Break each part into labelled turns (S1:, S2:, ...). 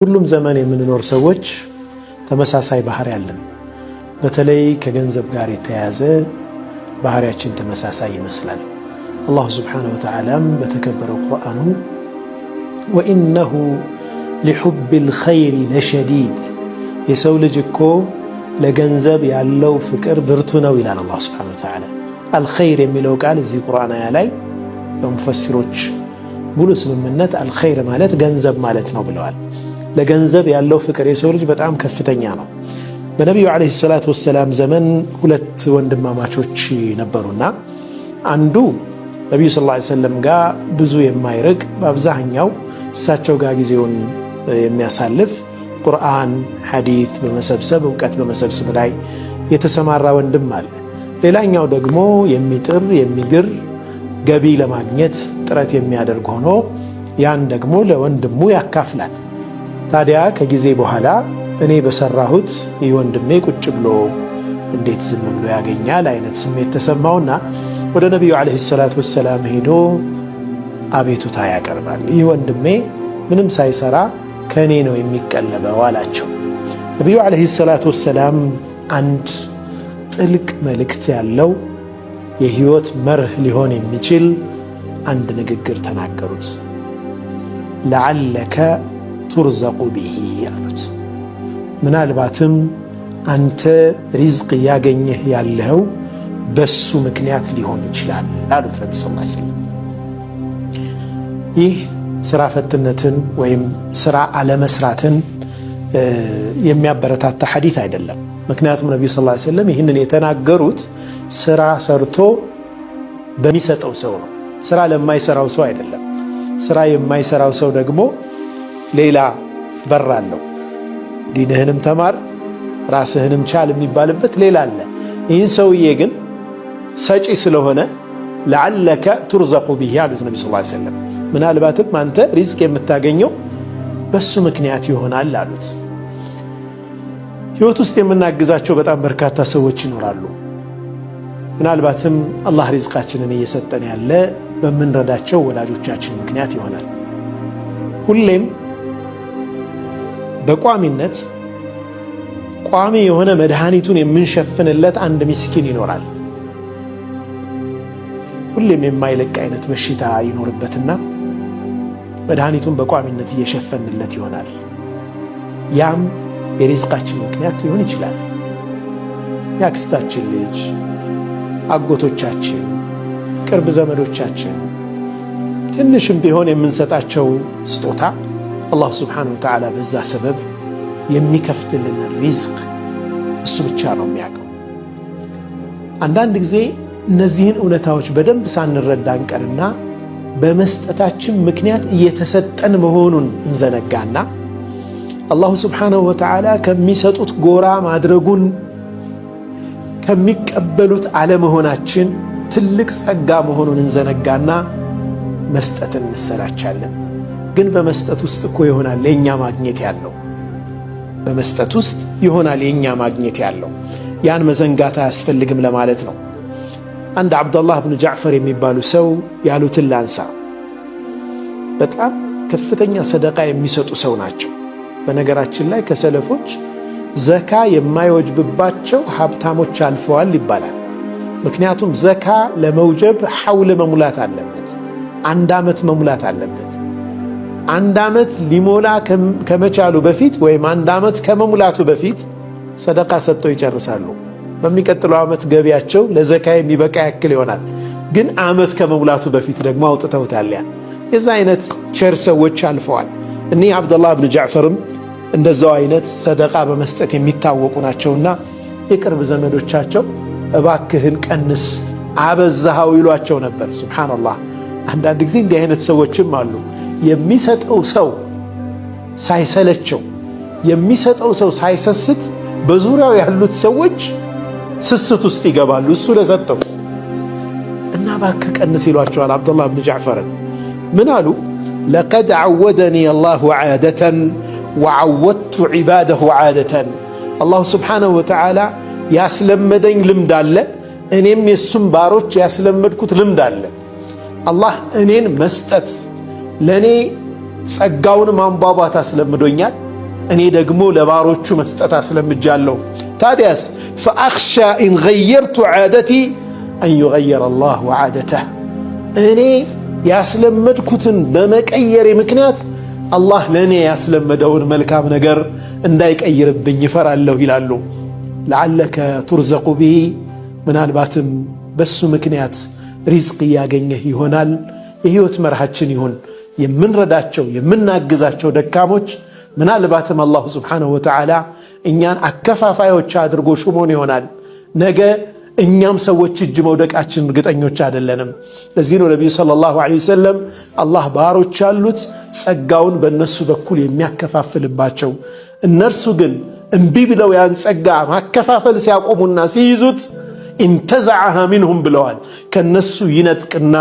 S1: ሁሉም ዘመን የምንኖር ሰዎች ተመሳሳይ ባህሪ አለን። በተለይ ከገንዘብ ጋር የተያያዘ ባህሪያችን ተመሳሳይ ይመስላል። አላሁ ሱብሓነሁ ወተዓላም በተከበረው ቁርአኑ ወኢነሁ ሊሑቢል ኸይሪ ለሸዲድ፣ የሰው ልጅ እኮ ለገንዘብ ያለው ፍቅር ብርቱ ነው ይላል አላሁ ሱብሓነሁ ወተዓላ። አልኸይር የሚለው ቃል እዚህ ቁርአን አያ ላይ በሙፈሲሮች ሙሉ ስምምነት አልኸይር ማለት ገንዘብ ማለት ነው ብለዋል። ለገንዘብ ያለው ፍቅር የሰው ልጅ በጣም ከፍተኛ ነው። በነቢዩ ዓለይሂ ሰላቱ ወሰላም ዘመን ሁለት ወንድማማቾች ነበሩና አንዱ ነቢዩ ሰለላሁ ዐለይሂ ወሰለም ጋር ብዙ የማይርቅ በአብዛኛው እሳቸው ጋር ጊዜውን የሚያሳልፍ ቁርአን፣ ሐዲት በመሰብሰብ እውቀት በመሰብሰብ ላይ የተሰማራ ወንድም አለ። ሌላኛው ደግሞ የሚጥር የሚግር ገቢ ለማግኘት ጥረት የሚያደርግ ሆኖ ያን ደግሞ ለወንድሙ ያካፍላል። ታዲያ ከጊዜ በኋላ እኔ በሰራሁት ይህ ወንድሜ ቁጭ ብሎ እንዴት ዝም ብሎ ያገኛል አይነት ስሜት ተሰማውና ወደ ነቢዩ ዓለይሂ ሰላቱ ወሰላም ሄዶ አቤቱታ ያቀርባል። ይህ ወንድሜ ምንም ሳይሰራ ከእኔ ነው የሚቀለበው አላቸው። ነቢዩ ዓለይሂ ሰላቱ ወሰላም አንድ ጥልቅ መልእክት ያለው የህይወት መርህ ሊሆን የሚችል አንድ ንግግር ተናገሩት። ለዓለከ ቱርዘቁ ቢሂ አሉት። ምናልባትም አንተ ሪዝቅ እያገኘህ ያለው በሱ ምክንያት ሊሆን ይችላል አሉት ነቢ ሰለላሁ ዐለይሂ ወሰለም። ይህ ስራ ፈትነትን ወይም ስራ አለመስራትን የሚያበረታታ ሐዲት አይደለም። ምክንያቱም ነቢዩ ሰለላሁ ዐለይሂ ወሰለም ይህንን የተናገሩት ስራ ሰርቶ በሚሰጠው ሰው ነው፣ ስራ ለማይሰራው ሰው አይደለም። ስራ የማይሰራው ሰው ደግሞ ሌላ በር አለው። ዲንህንም ተማር ራስህንም ቻል የሚባልበት ሌላ አለ። ይህን ሰውዬ ግን ሰጪ ስለሆነ ለዓለከ ቱርዘቁ ቢሂ አሉት ነቢ ሰለላሁ ዐለይሂ ወሰለም። ምናልባትም አንተ ሪዝቅ የምታገኘው በሱ ምክንያት ይሆናል አሉት። ህይወት ውስጥ የምናግዛቸው በጣም በርካታ ሰዎች ይኖራሉ። ምናልባትም አላህ ሪዝቃችንን እየሰጠን ያለ በምንረዳቸው ወላጆቻችን ምክንያት ይሆናል። ሁሌም በቋሚነት ቋሚ የሆነ መድኃኒቱን የምንሸፍንለት አንድ ምስኪን ይኖራል። ሁሌም የማይለቅ አይነት በሽታ ይኖርበትና መድኃኒቱን በቋሚነት እየሸፈንለት ይሆናል። ያም የሪዝቃችን ምክንያት ሊሆን ይችላል። የአክስታችን ልጅ፣ አጎቶቻችን፣ ቅርብ ዘመዶቻችን ትንሽም ቢሆን የምንሰጣቸው ስጦታ አላህ ሱብሓነሁ ወተዓላ በዛ ሰበብ የሚከፍትልን ሪዝቅ እሱ ብቻ ነው የሚያውቀው። አንዳንድ ጊዜ እነዚህን እውነታዎች በደንብ ሳንረዳ እንቀርና በመስጠታችን ምክንያት እየተሰጠን መሆኑን እንዘነጋና አላሁ ሱብሓነሁ ወተዓላ ከሚሰጡት ጎራ ማድረጉን ከሚቀበሉት አለመሆናችን ትልቅ ጸጋ መሆኑን እንዘነጋና መስጠትን እንሰላቻለን። ግን በመስጠት ውስጥ እኮ ይሆናል የኛ ማግኘት ያለው። በመስጠት ውስጥ ይሆናል የኛ ማግኘት ያለው። ያን መዘንጋት አያስፈልግም ለማለት ነው። አንድ አብዱላህ ብን ጃዕፈር የሚባሉ ሰው ያሉትን ላንሳ። በጣም ከፍተኛ ሰደቃ የሚሰጡ ሰው ናቸው። በነገራችን ላይ ከሰለፎች ዘካ የማይወጅብባቸው ሀብታሞች አልፈዋል ይባላል። ምክንያቱም ዘካ ለመውጀብ ሐውል መሙላት አለበት፣ አንድ ዓመት መሙላት አለበት። አንድ ዓመት ሊሞላ ከመቻሉ በፊት ወይም አንድ ዓመት ከመሙላቱ በፊት ሰደቃ ሰጥተው ይጨርሳሉ። በሚቀጥለው ዓመት ገቢያቸው ለዘካ የሚበቃ ያክል ይሆናል። ግን ዓመት ከመሙላቱ በፊት ደግሞ አውጥተውታል። ያን የዛ አይነት ቸር ሰዎች አልፈዋል። እኒህ አብዱላህ ብን ጃዕፈርም እንደዛው አይነት ሰደቃ በመስጠት የሚታወቁ ናቸውና የቅርብ ዘመዶቻቸው እባክህን ቀንስ አበዛሃው ይሏቸው ነበር። ሱብሓነላህ። አንዳንድ ጊዜ እንዲህ አይነት ሰዎችም አሉ። የሚሰጠው ሰው ሳይሰለቸው፣ የሚሰጠው ሰው ሳይሰስት በዙሪያው ያሉት ሰዎች ስስት ውስጥ ይገባሉ። እሱ ለሰጠው እና እባክህ ቀንስ ይሏቸዋል አብዱላህ ብን ጃዕፈርን። ምን አሉ? ለቀድ ዐወደኒ አላሁ ዐደተን ወዐወድቱ ዒባደሁ ዐደተን። አላሁ ስብሓነሁ ወተዓላ ያስለመደኝ ልምድ አለ፣ እኔም የሱም ባሮች ያስለመድኩት ልምድ አለ። አላህ እኔን መስጠት ለኔ ጸጋውን ማንባባት አስለምዶኛል። እኔ ደግሞ ለባሮቹ መስጠት አስለምጃለሁ። ታዲያስ ፈአኽሻ ኢን ገየርቱ ዓደቲ አን ዩገየረ አላሁ ዓደተህ እኔ ያስለመድኩትን በመቀየሬ ምክንያት አላህ ለእኔ ያስለመደውን መልካም ነገር እንዳይቀይርብኝ ይፈራለሁ ይላሉ። ለዓለከ ቱርዘቁ ብሂ ምናልባትም በሱ ምክንያት ሪዝቅ እያገኘህ ይሆናል። የህይወት መርሃችን ይሁን የምንረዳቸው የምናግዛቸው ደካሞች ምናልባትም አላሁ ስብሓነሁ ወተዓላ እኛን አከፋፋዮች አድርጎ ሹሞን ይሆናል። ነገ እኛም ሰዎች እጅ መውደቃችን እርግጠኞች አይደለንም። ለዚህ ነው ነቢዩ ሰለላሁ ዐለይሂ ወሰለም አላህ ባሮች ያሉት ጸጋውን በእነሱ በኩል የሚያከፋፍልባቸው፣ እነርሱ ግን እምቢ ብለው ያን ጸጋ ማከፋፈል ሲያቆሙና ሲይዙት ኢንተዘዐሃ ሚንሁም ብለዋል። ከነሱ ይነጥቅና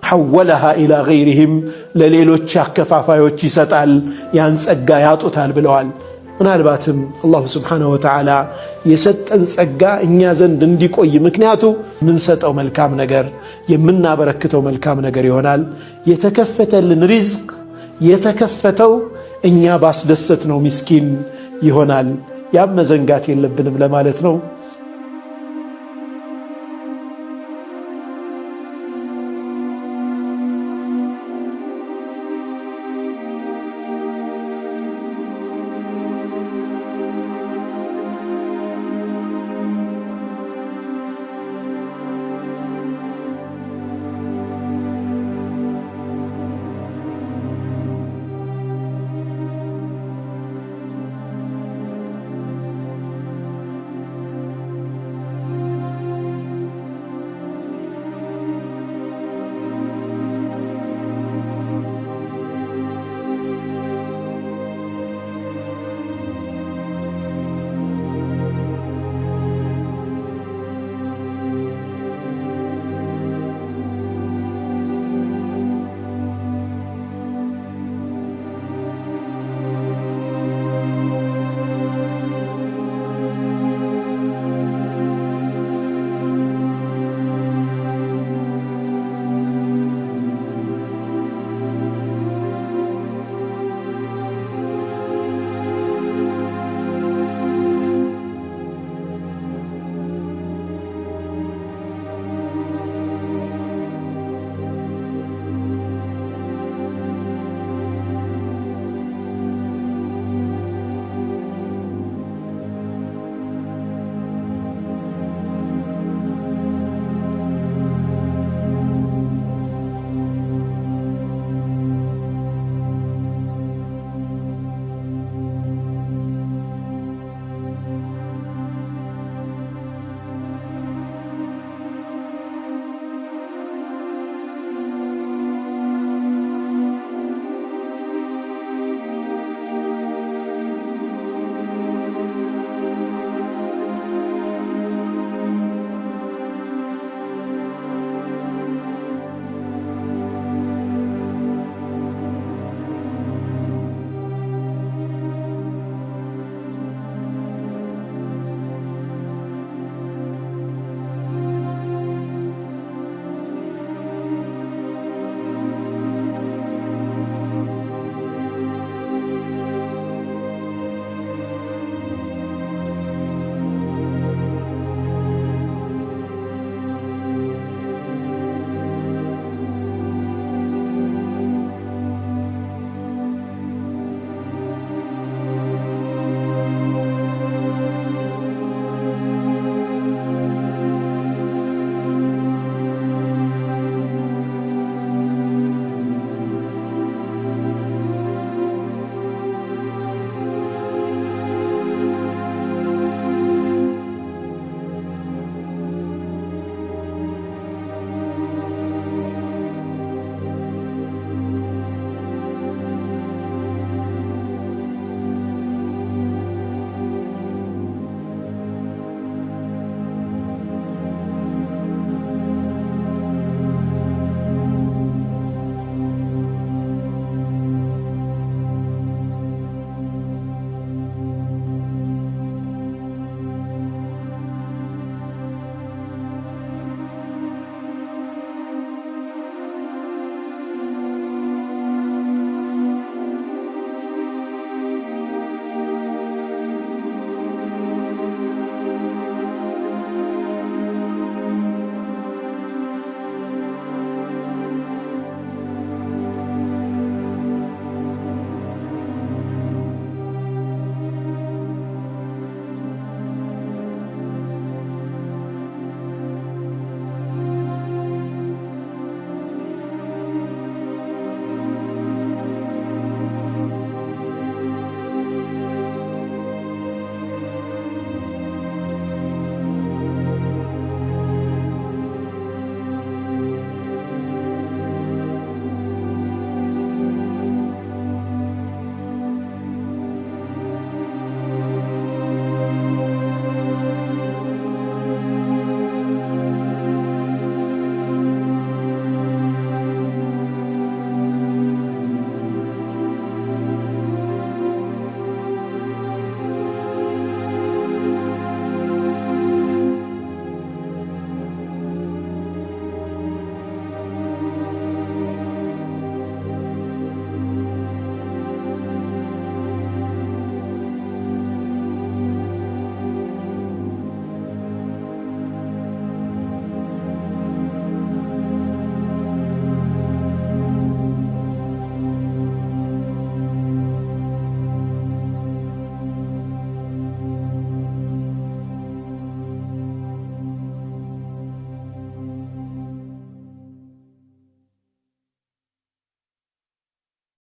S1: ሐወለሃ ኢላ ገይሪሂም ለሌሎች አከፋፋዮች ይሰጣል፣ ያን ጸጋ ያጡታል ብለዋል። ምናልባትም አላሁ ስብሓነሁ ወተዓላ የሰጠን ጸጋ እኛ ዘንድ እንዲቆይ ምክንያቱ ምንሰጠው መልካም ነገር የምናበረክተው መልካም ነገር ይሆናል። የተከፈተልን ሪዝቅ የተከፈተው እኛ ባስደሰት ነው ምስኪን ይሆናል። ያም መዘንጋት የለብንም ለማለት ነው።